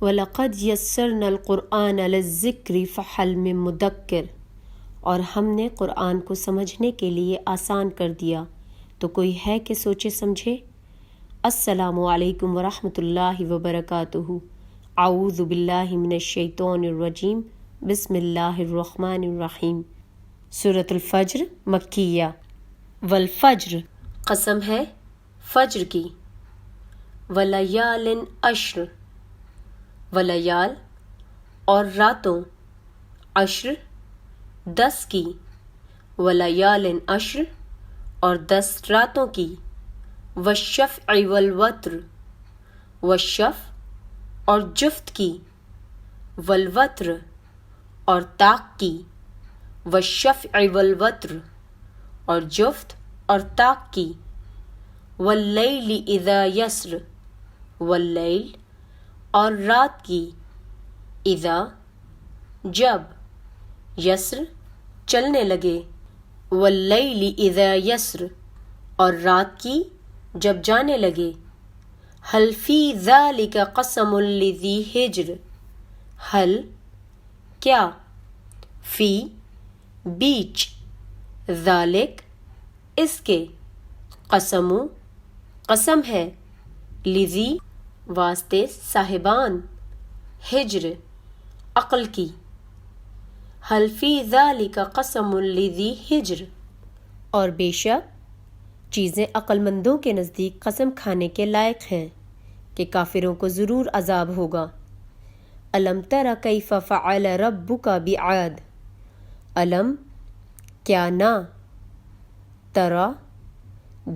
وَلَقَدْ يَسَّرْنَا الْقُرْآنَ لِلذِّكْرِ فَهَلْ مِن مُّدَّكِّرٍ، اور ہم نے قرآن کو سمجھنے کے لیے آسان کر دیا، تو کوئی ہے کہ سوچے سمجھے۔ السلام علیکم ورحمۃ اللہ وبرکاتہ۔ اعوذ باللہ من الشیطان الرجیم، بسم اللہ الرحمن الرحیم۔ سورۃ الفجر مکیہ۔ والفجر، قسم ہے فجر کی۔ ولیال عشر، ولیال اور راتوں، عشر 10 کی، ولیال عشر اور 10 راتوں کی، والشفع والوتر، والشفع اور جفت کی، والوتر اور طاق کی، والشفع والوتر اور جفت اور طاق کی، واللیل اذا یسر، واللیل اور رات کی، اذا جب، یسر چلنے لگے، واللیل اذا یسر اور رات کی جب جانے لگے۔ هل فی ذلک قسم لذی حجر، هل کیا، فی بیچ، ذالک اس کے، قسم قسم ہے، لذی واسطے صاحبان، حجر عقل کی۔ هل فی ذلک قسم لذی حجر، اور بے شک چیزیں عقل مندوں کے نزدیک قسم کھانے کے لائق ہیں کہ کافروں کو ضرور عذاب ہوگا۔ الم تر کیف فعل ربک بعاد، الم کیا نہ، ترا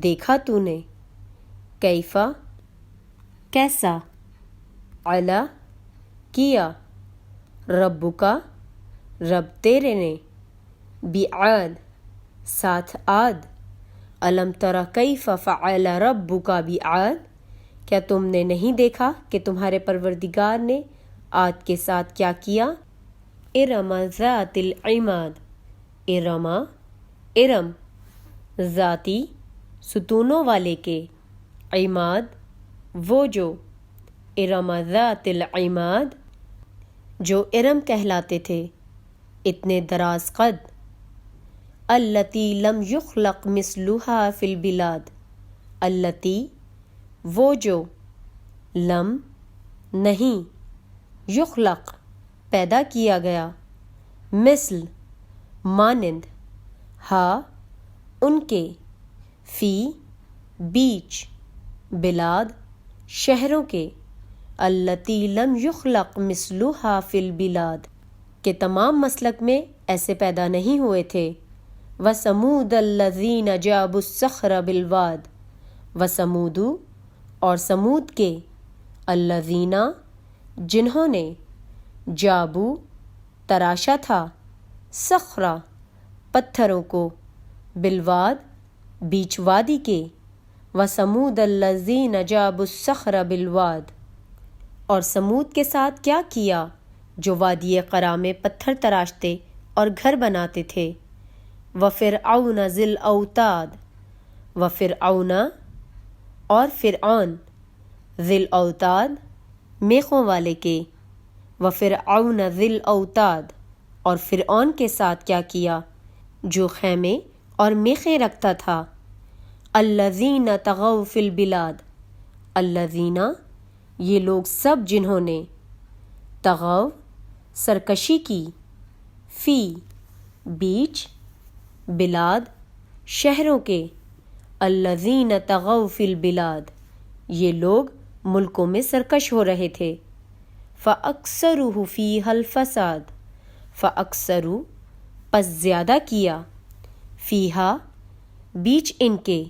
دیکھا تو نے، کیفا کیسا، علا کیا، ربکا رب تیرے نے، بعاد ساتھ عاد۔ الم تر کیف فعل ربک بعاد، کیا تم نے نہیں دیکھا کہ تمہارے پروردگار نے عاد کے ساتھ کیا کیا۔ ارم ذات العماد، ارم ارم ذاتی ستونوں والے کے، عماد وہ جو، ارم ذات العماد جو ارم کہلاتے تھے، اتنے دراز قد، التی لم یخلق مثلها فی البلاد، التی وہ جو، لم نہیں، یخلق پیدا کیا گیا، مثل مانند، ہا ان کے، فی بیچ، بلاد شہروں کے، التی لم یخلق مثلها فی البلاد کہ تمام مسلک میں ایسے پیدا نہیں ہوئے تھے۔ وثمود الذین جابوا الصخر بالواد، وثمود اور سمود کے، الذین جنہوں نے، جابو تراشا تھا، صخرہ پتھروں کو، بالواد بیچ وادی کے، وثمود الذین جابوا الصخر بالواد، اور سمود کے ساتھ کیا کیا جو وادی قرا میں پتھر تراشتے اور گھر بناتے تھے۔ وفرعون ذی الاوتاد، وفرعون اور فرعون، ذی الاوتاد میخوں والے کے، وفرعون ذی الاوتاد اور فرعون کے ساتھ کیا کیا جو خیمے اور میخیں رکھتا تھا۔ الذین طغوا فی البلاد، الذین یہ لوگ سب جنہوں نے، طغوا سرکشی کی، فی بیچ، بلاد شہروں کے، الذین طغوا فی البلاد یہ لوگ ملکوں میں سرکش ہو رہے تھے۔ فاکثروا فیہا الفساد، فاکثروا پس زیادہ کیا، فیہا بیچ ان کے،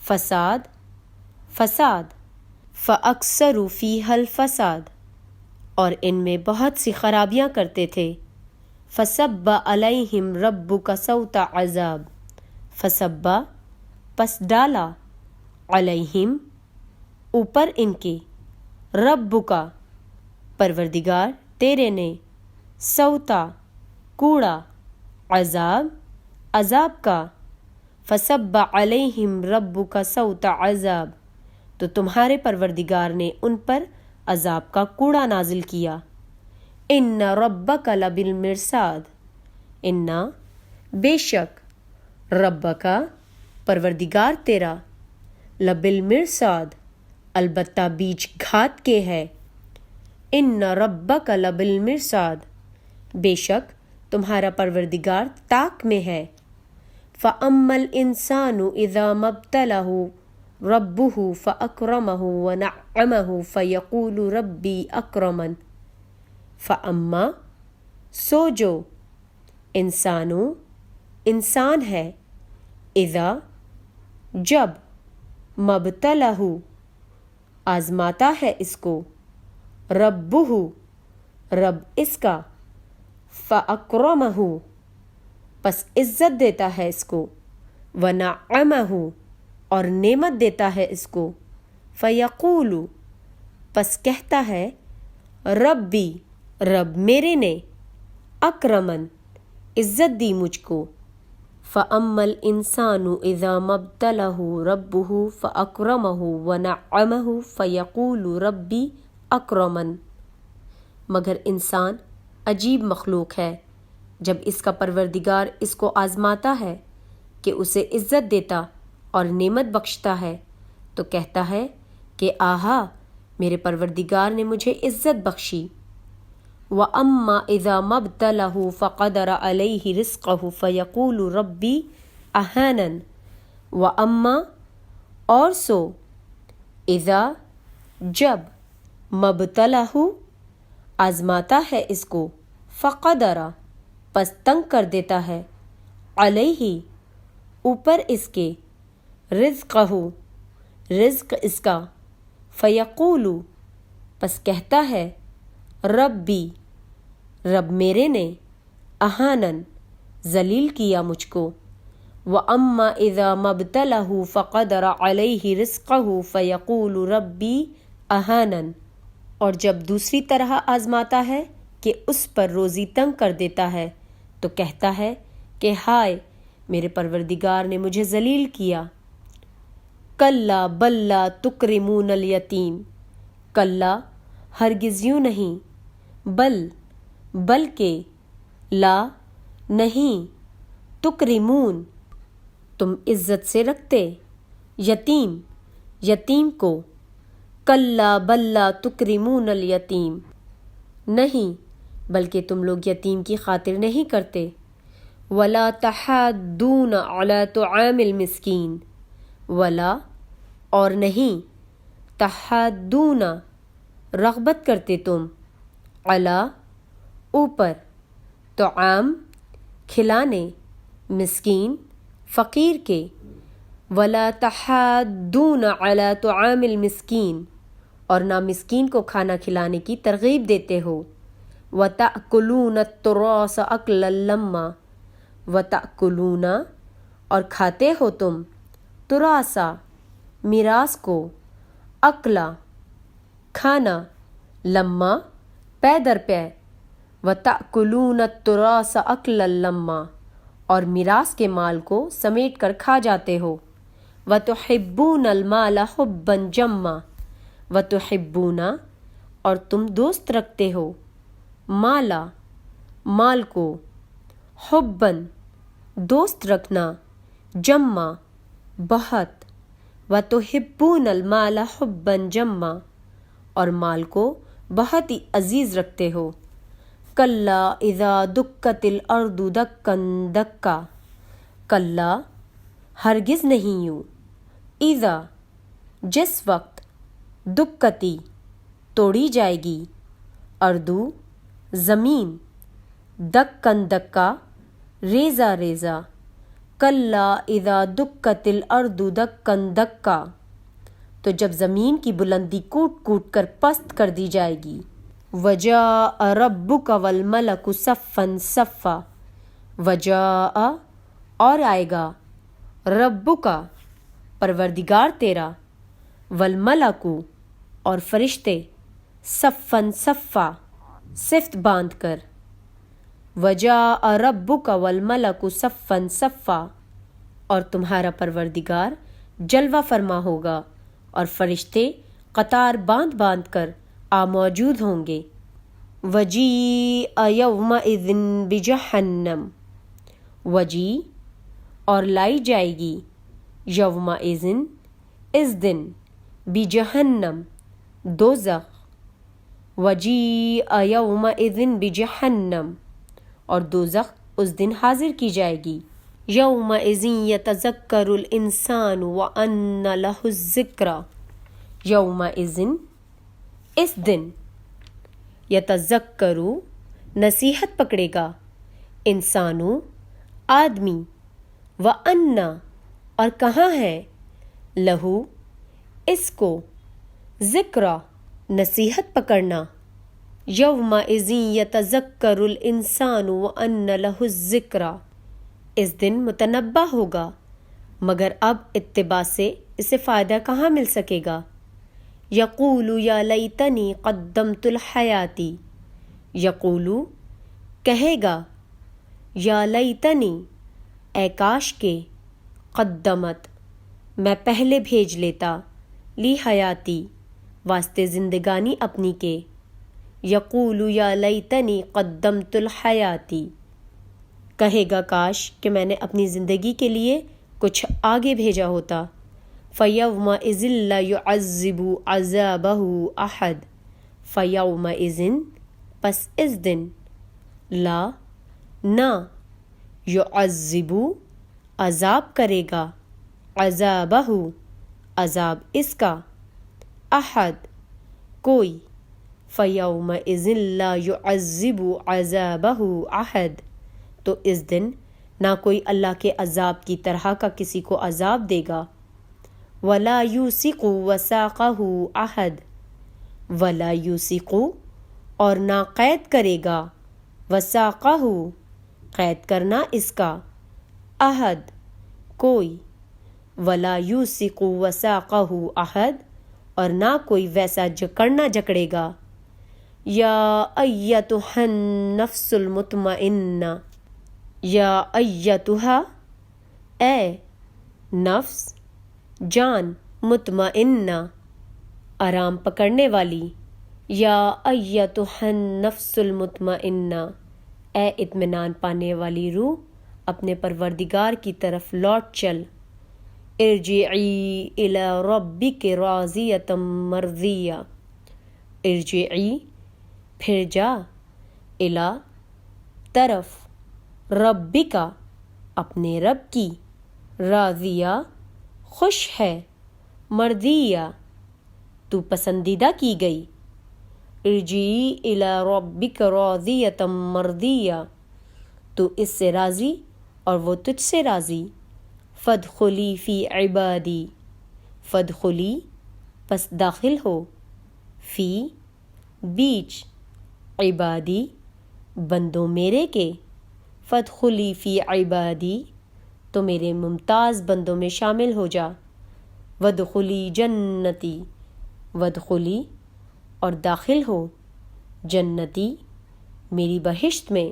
فساد فساد، فاکثروا فیہا الفساد اور ان میں بہت سی خرابیاں کرتے تھے۔ فصب علیہم ربک صوت عذاب، فصب پس ڈالا، علیہم اوپر ان کے، ربک پروردگار تیرے نے، صوتا کوڑا، عذاب عذاب کا، فصب علیہم ربک صوت عذاب تو تمہارے پروردگار نے ان پر عذاب کا کوڑا نازل کیا۔ ان ربک لبالمرصاد، انا بے شک، ربک پروردگار تیرا، لبالمرصاد البتہ بیچ گھات کے ہے۔ ان ربک لبالمرصاد، بے شک تمہارا پروردگار طاق میں ہے۔ فَأَمَّا الْإِنسَانُ إِذَا مَا ابْتَلَاهُ رَبُّهُ فَأَكْرَمَهُ وَنَعَّمَهُ فَيَقُولُ رَبِّي أَكْرَمَنِ۔ فَأَمَّا سو جو، انسانو انسان ہے، اذا جب، مبتلہ آزماتا ہے اس کو، ربہ رب اس کا، فَأَكْرَمَهُ پس عزت دیتا ہے اس کو، وَنَعَّمَهُ اور نعمت دیتا ہے اس کو، فَيَقُولُ پس کہتا ہے، ربی رب میرے نے، اکرمن عزت دی مجھ کو۔ فَأَمَّا الْإِنسَانُ إِذَا مَا ابْتَلَاهُ رَبُّهُ فَأَكْرَمَهُ وَنَعَّمَهُ فَيَقُولُ رَبِّي أَكْرَمَنِ۔ مگر انسان عجیب مخلوق ہے، جب اس کا پروردگار اس کو آزماتا ہے کہ اسے عزت دیتا اور نعمت بخشتا ہے تو کہتا ہے کہ آہا میرے پروردگار نے مجھے عزت بخشی۔ وَأَمَّا إِذَا مَا ابْتَلَاهُ فَقَدَرَ عَلَيْهِ رِزْقَهُ فَيَقُولُ رَبِّي أَهَانَنِ۔ وَأَمَّا اور سو، اذا جب، مبتلہ آزماتا ہے اس کو، فقدر پس تنگ کر دیتا ہے، علیہ اوپر اس کے، رزقہ رزق اس کا، فیقول پس کہتا ہے، ربی رب میرے نے، اہانن ذلیل کیا مجھ کو۔ وَأَمَّا إِذَا مَا ابْتَلَاهُ فَقَدَرَ عَلَيْهِ رِزْقَهُ فَيَقُولُ رَبِّي أَهَانَنِ، اور جب دوسری طرح آزماتا ہے کہ اس پر روزی تنگ کر دیتا ہے تو کہتا ہے کہ ہائے میرے پروردگار نے مجھے ذلیل کیا۔ کلا بل لا تکرمون الیتیم، کلا ہرگز یوں نہیں، بل بلکہ، لا نہیں، تکرمون تم عزت سے رکھتے، یتیم یتیم کو، کلا بل لا تکرمون الیتیم نہیں بلکہ تم لوگ یتیم کی خاطر نہیں کرتے، ولا تحاضون علی طعام المسکین، ولا اور نہیں، تحاضون رغبت کرتے تم، علی اوپر، طعام کھلانے، مسکین فقیر کے، ولا تحاضون علی طعام المسکین اور نہ مسکین کو کھانا کھلانے کی ترغیب دیتے ہو، وَتَأْكُلُونَ التُّرَاثَ أَكْلًا لَمًّا، وَتَأْكُلُونَ اور کھاتے ہو تم، تُرَاثَ میراث کو، اکلا کھانا، لما پے در پے، وَتَأْكُلُونَ التُّرَاثَ أَكْلًا لَمًّا اور میراث کے مال کو سمیٹ کر کھا جاتے ہو، وَتُحِبُّونَ الْمَالَ حُبًّا جَمًّا، وَتُحِبُّونَ اور تم دوست رکھتے ہو، مالا مال کو، حبًا دوست رکھنا، جمع بہت، وَتُحِبُّونَ الْمَالَ حُبًّا جَمًّا اور مال کو بہت ہی عزیز رکھتے ہو، کلا اذا دکت الارض دکا دکا، کلا ہرگز نہیں یوں، اذا جس وقت، دکتی توڑی جائے گی، اردو زمین، دکن دکا ریزہ ریزہ، کلا اذا دکت الارض دکن دکا تو جب زمین کی بلندی کوٹ کوٹ کر پست کر دی جائے گی، وجاء ربک والملک صفا صفا، وجاء اور آئے گا، ربک پروردگار تیرا، والملک اور فرشتے، صفا صفا صفت باندھ کر، وجاء ربک والملک صفا صفا اور تمہارا پروردگار جلوہ فرما ہوگا اور فرشتے قطار باندھ باندھ کر موجود ہوں گے. وجیء یومئذ بجہنم، وجی اور لائی جائے گی، یومئذ اس دن، بجہنم دوزخ، وجیء یومئذ بجہنم اور دوزخ اس دن حاضر کی جائے گی. یومئذ یتذکر الانسان وانى لہ الذکریٰ، یومئذ اس دن، یتذکر نصیحت پکڑے گا، انسانو آدمی، وانى اور کہاں ہے، لہو اس کو، ذکریٰ نصیحت پکڑنا. یومئذ یتذکر الانسان وانى لہ الذکریٰ، اس دن متنبہ ہوگا، مگر اب اتباع سے اسے فائدہ کہاں مل سکے گا. یقول یا لیتنی قدمت الحیاتی، یقول کہے گا، یا لیتنی اے کاش کے، قدمت میں پہلے بھیج لیتا، لی حیاتی واسطے زندگانی اپنی کے. یقول یا لیتنی قدمت الحیاتی، کہے گا کاش کہ میں نے اپنی زندگی کے لیے کچھ آگے بھیجا ہوتا. فَيَوْمَئِذٍ لَا يُعَذِّبُ عَذَابَهُ أَحَدٌ، فَيَوْمَئِذٍ پس اس دن، لا نہ، يُعَذِّبُ عذاب کرے گا، عذابہ عذاب اس کا، احد کوئی، فَيَوْمَئِذٍ لَا يُعَذِّبُ عَذَابَهُ أَحَدٌ تو اس دن نہ کوئی اللہ کے عذاب کی طرح کا کسی کو عذاب دے گا. وَلَا يُوثِقُ وَثَاقَهُ أَحَدٌ، وَلَا يُوثِقُ اور نہ قید کرے گا، وَثَاقَهُ قید کرنا اس کا، احد کوئی، وَلَا يُوثِقُ وَثَاقَهُ أَحَدٌ اور نہ کوئی ویسا جکڑنا جکڑے گا. یا ایتھا النفس المطمئنہ، یا ایتھا اے نفس جان، مطمئنہ آرام پکڑنے والی، یا ایتھا النفس المطمئنہ اے اطمینان پانے والی روح، اپنے پروردگار کی طرف لوٹ چل. ارجعی الی ربک راضیۃ مرضیہ، ارجعی پھر جا، الی طرف، ربک اپنے رب کی، راضیہ خوش ہے، مرضیہ تو پسندیدہ کی گئی. ارجعی الی ربک راضیۃ مرضیہ تو اس سے راضی اور وہ تجھ سے راضی. فادخلی فی عبادی، فادخلی پس داخل ہو، فی بیچ، عبادی بندوں میرے کے، فادخلی فی عبادی تو میرے ممتاز بندوں میں شامل ہو جا. وادخلی جنتی، وادخلی اور داخل ہو، جنتی میری بہشت میں،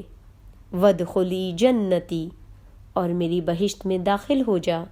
وادخلی جنتی اور میری بہشت میں داخل ہو جا.